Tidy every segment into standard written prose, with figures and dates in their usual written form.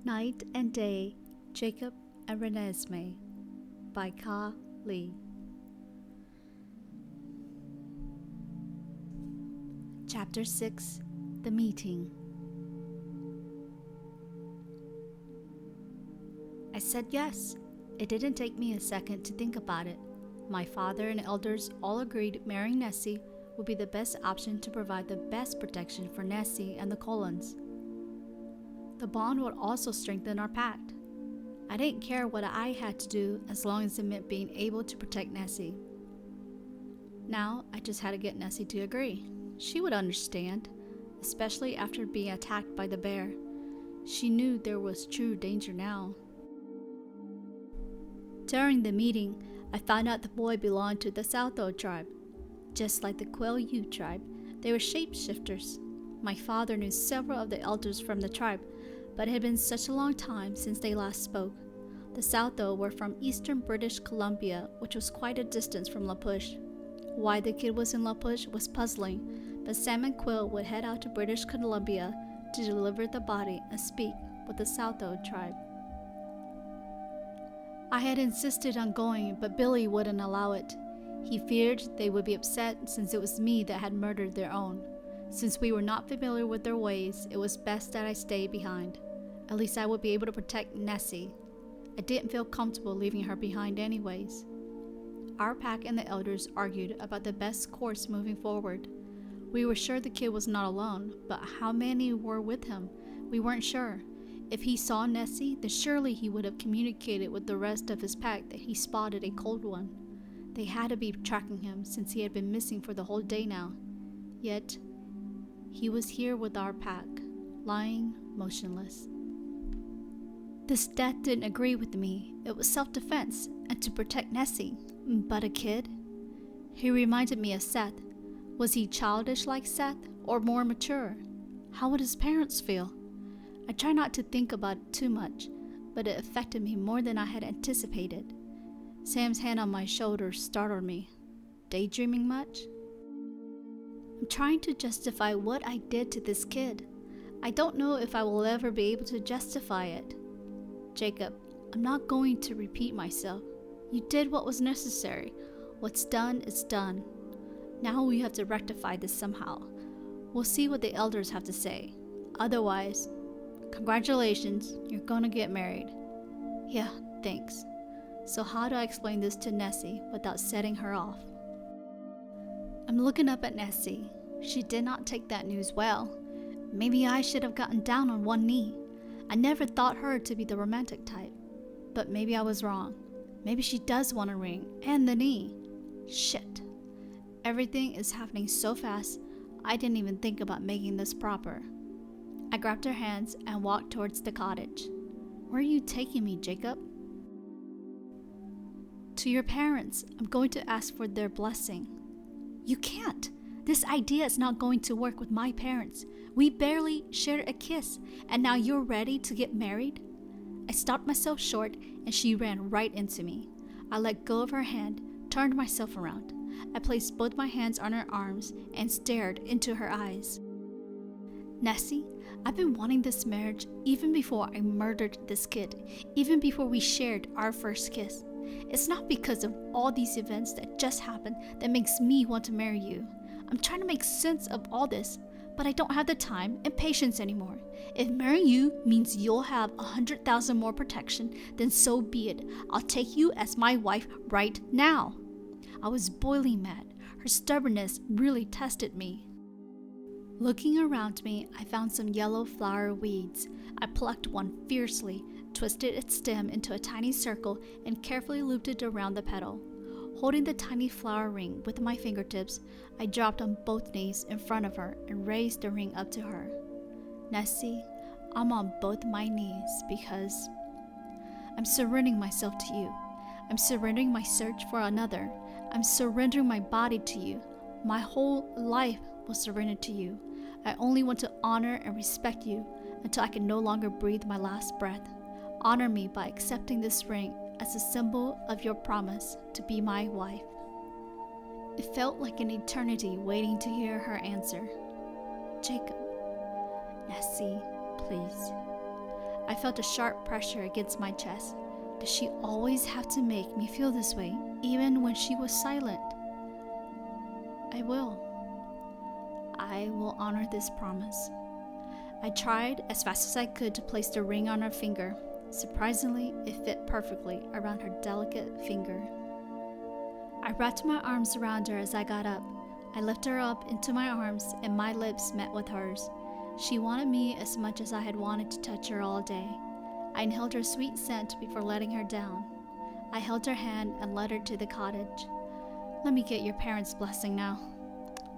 Night and Day, Jacob and Renesmee by Ka Lee. Chapter 6, The Meeting. I said yes. It didn't take me a second to think about it. My father and elders all agreed marrying Nessie would be the best option to provide the best protection for Nessie and the Collins. The bond would also strengthen our pact. I didn't care what I had to do as long as it meant being able to protect Nessie. Now I just had to get Nessie to agree. She would understand, especially after being attacked by the bear. She knew there was true danger now. During the meeting, I found out the boy belonged to the Southo tribe. Just like the Quill-U tribe, they were shapeshifters. My father knew several of the elders from the tribe, but it had been such a long time since they last spoke. The Southo were from eastern British Columbia, which was quite a distance from La Push. Why the kid was in La Push was puzzling, but Sam and Quill would head out to British Columbia to deliver the body and speak with the Southo tribe. I had insisted on going, but Billy wouldn't allow it. He feared they would be upset since it was me that had murdered their own. Since we were not familiar with their ways, it was best that I stay behind. At least I would be able to protect Nessie. I didn't feel comfortable leaving her behind anyways. Our pack and the elders argued about the best course moving forward. We were sure the kid was not alone, but how many were with him? We weren't sure. If he saw Nessie, then surely he would have communicated with the rest of his pack that he spotted a cold one. They had to be tracking him since he had been missing for the whole day now. Yet, he was here with our pack, lying motionless. This death didn't agree with me. It was self-defense and to protect Nessie. But a kid? He reminded me of Seth. Was he childish like Seth or more mature? How would his parents feel? I try not to think about it too much, but it affected me more than I had anticipated. Sam's hand on my shoulder startled me. Daydreaming much? I'm trying to justify what I did to this kid. I don't know if I will ever be able to justify it. Jacob, I'm not going to repeat myself. You did what was necessary. What's done is done. Now we have to rectify this somehow. We'll see what the elders have to say. Otherwise, congratulations, you're gonna get married. Yeah, thanks. So how do I explain this to Nessie without setting her off? I'm looking up at Nessie. She did not take that news well. Maybe I should have gotten down on one knee. I never thought her to be the romantic type. But maybe I was wrong. Maybe she does want a ring and the knee. Shit. Everything is happening so fast, I didn't even think about making this proper. I grabbed her hands and walked towards the cottage. Where are you taking me, Jacob? To your parents. I'm going to ask for their blessing. You can't. This idea is not going to work with my parents. We barely shared a kiss, and now you're ready to get married? I stopped myself short, and she ran right into me. I let go of her hand, turned myself around. I placed both my hands on her arms and stared into her eyes. Nessie, I've been wanting this marriage even before I murdered this kid, even before we shared our first kiss. It's not because of all these events that just happened that makes me want to marry you. I'm trying to make sense of all this, but I don't have the time and patience anymore. If marrying you means you'll have 100,000 more protection, then so be it. I'll take you as my wife right now. I was boiling mad. Her stubbornness really tested me. Looking around me, I found some yellow flower weeds. I plucked one fiercely, twisted its stem into a tiny circle, and carefully looped it around the petal. Holding the tiny flower ring with my fingertips, I dropped on both knees in front of her and raised the ring up to her. Nessie, I'm on both my knees because I'm surrendering myself to you. I'm surrendering my search for another. I'm surrendering my body to you. My whole life will surrender to you. I only want to honor and respect you until I can no longer breathe my last breath. Honor me by accepting this ring as a symbol of your promise to be my wife. It felt like an eternity waiting to hear her answer. Jacob. Nessie, please. I felt a sharp pressure against my chest. Did she always have to make me feel this way, even when she was silent? I will honor this promise. I tried as fast as I could to place the ring on her finger. Surprisingly, it fit perfectly around her delicate finger. I wrapped my arms around her as I got up. I lifted her up into my arms and my lips met with hers. She wanted me as much as I had wanted to touch her all day. I inhaled her sweet scent before letting her down. I held her hand and led her to the cottage. Let me get your parents' blessing now.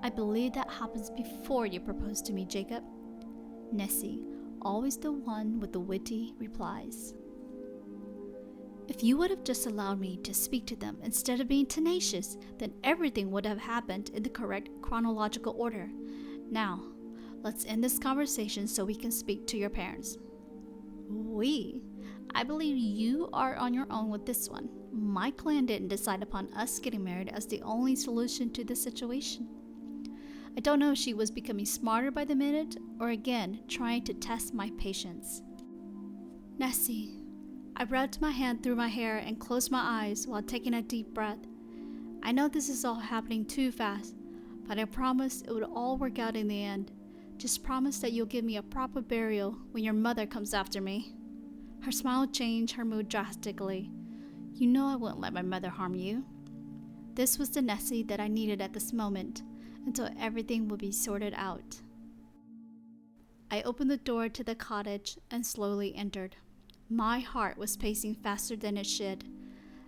I believe that happens before you propose to me, Jacob. Nessie, always the one with the witty replies. If you would have just allowed me to speak to them instead of being tenacious, then everything would have happened in the correct chronological order. Now, let's end this conversation so we can speak to your parents. I believe you are on your own with this one. My clan didn't decide upon us getting married as the only solution to the situation. I don't know if she was becoming smarter by the minute or again trying to test my patience. Nessie, I rubbed my hand through my hair and closed my eyes while taking a deep breath. I know this is all happening too fast, but I promise it would all work out in the end. Just promise that you'll give me a proper burial when your mother comes after me. Her smile changed her mood drastically. You know I wouldn't let my mother harm you. This was the Nessie that I needed at this moment, until everything would be sorted out. I opened the door to the cottage and slowly entered. My heart was pacing faster than it should.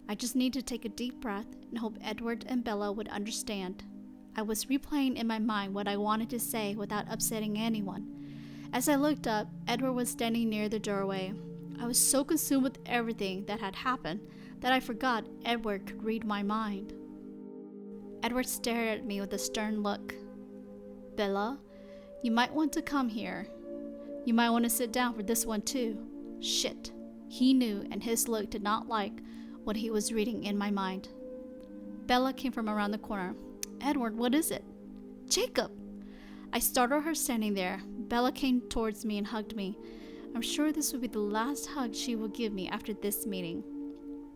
I just needed to take a deep breath and hope Edward and Bella would understand. I was replaying in my mind what I wanted to say without upsetting anyone. As I looked up, Edward was standing near the doorway. I was so consumed with everything that had happened that I forgot Edward could read my mind. Edward stared at me with a stern look. Bella, you might want to come here. You might want to sit down for this one too. Shit. He knew, and his look did not like what he was reading in my mind. Bella came from around the corner. Edward, what is it? Jacob! I startled her standing there. Bella came towards me and hugged me. I'm sure this would be the last hug she will give me after this meeting.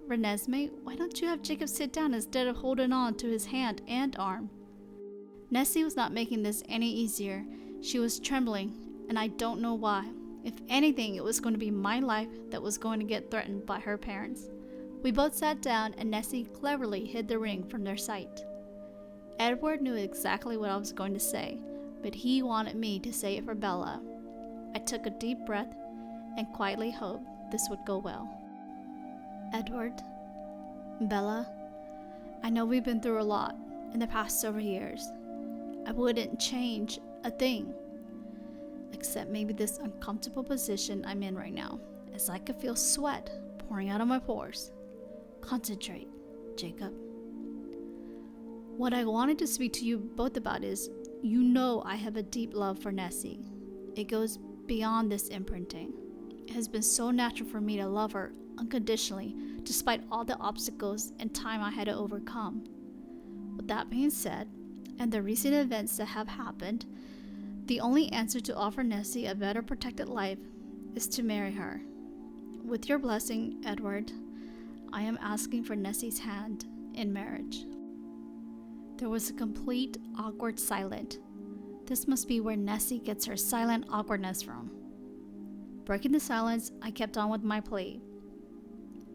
Renesmee, why don't you have Jacob sit down instead of holding on to his hand and arm? Nessie was not making this any easier. She was trembling, and I don't know why. If anything, it was going to be my life that was going to get threatened by her parents. We both sat down, and Nessie cleverly hid the ring from their sight. Edward knew exactly what I was going to say, but he wanted me to say it for Bella. I took a deep breath and quietly hoped this would go well. Edward, Bella, I know we've been through a lot in the past several years. I wouldn't change a thing, except maybe this uncomfortable position I'm in right now, as I could feel sweat pouring out of my pores. Concentrate, Jacob. What I wanted to speak to you both about is, you know I have a deep love for Nessie. It goes beyond this imprinting. It has been so natural for me to love her unconditionally, despite all the obstacles and time I had to overcome. With that being said, and the recent events that have happened, the only answer to offer Nessie a better protected life is to marry her. With your blessing, Edward, I am asking for Nessie's hand in marriage. There was a complete awkward silence. This must be where Nessie gets her silent awkwardness from. Breaking the silence, I kept on with my plea.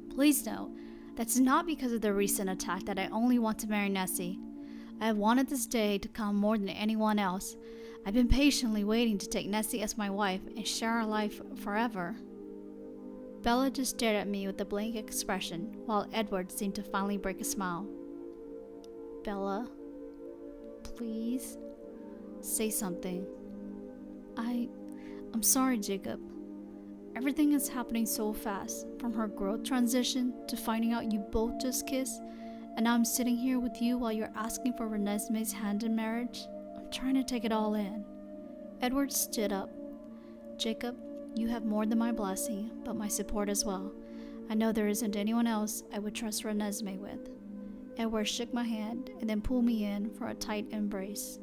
Please know, that's not because of the recent attack that I only want to marry Nessie. I have wanted this day to come more than anyone else. I've been patiently waiting to take Nessie as my wife and share our life forever. Bella just stared at me with a blank expression, while Edward seemed to finally break a smile. Bella, please, say something. I'm sorry, Jacob. Everything is happening so fast, from her growth transition to finding out you both just kissed, and now I'm sitting here with you while you're asking for Renesmee's hand in marriage. I'm trying to take it all in. Edward stood up. Jacob, you have more than my blessing, but my support as well. I know there isn't anyone else I would trust Renesmee with. Edward shook my hand and then pulled me in for a tight embrace.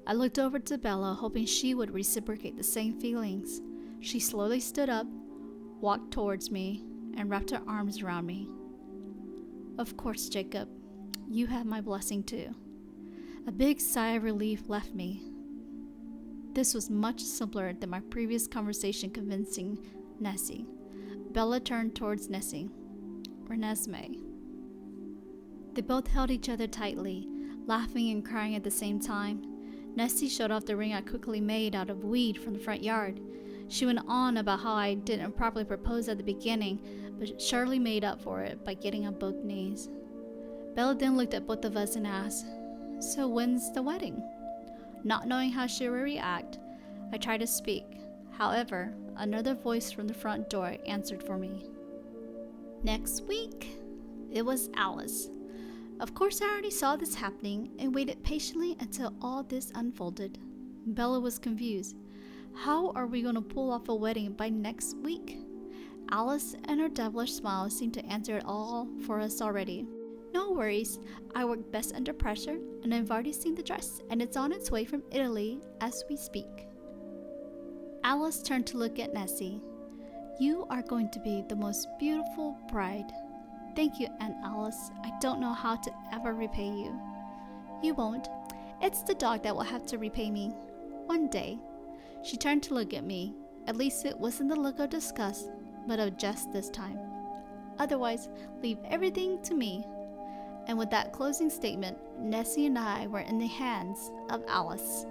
I looked over to Bella, hoping she would reciprocate the same feelings. She slowly stood up, walked towards me, and wrapped her arms around me. Of course, Jacob, you have my blessing too. A big sigh of relief left me. This was much simpler than my previous conversation convincing Nessie. Bella turned towards Nessie. Renesmee. They both held each other tightly, laughing and crying at the same time. Nessie showed off the ring I quickly made out of weed from the front yard. She went on about how I didn't properly propose at the beginning, but surely made up for it by getting on both knees. Bella then looked at both of us and asked, "So when's the wedding?" Not knowing how she would react, I tried to speak. However, another voice from the front door answered for me. "Next week." It was Alice. Of course, I already saw this happening and waited patiently until all this unfolded. Bella was confused. How are we going to pull off a wedding by next week? Alice and her devilish smile seemed to answer it all for us already. "No worries, I work best under pressure, and I've already seen the dress, and it's on its way from Italy as we speak." Alice turned to look at Nessie. "You are going to be the most beautiful bride." "Thank you, Aunt Alice. I don't know how to ever repay you." "You won't. It's the dog that will have to repay me. One day." She turned to look at me. At least it wasn't the look of disgust, but of jest this time. "Otherwise, leave everything to me." And with that closing statement, Nessie and I were in the hands of Alice.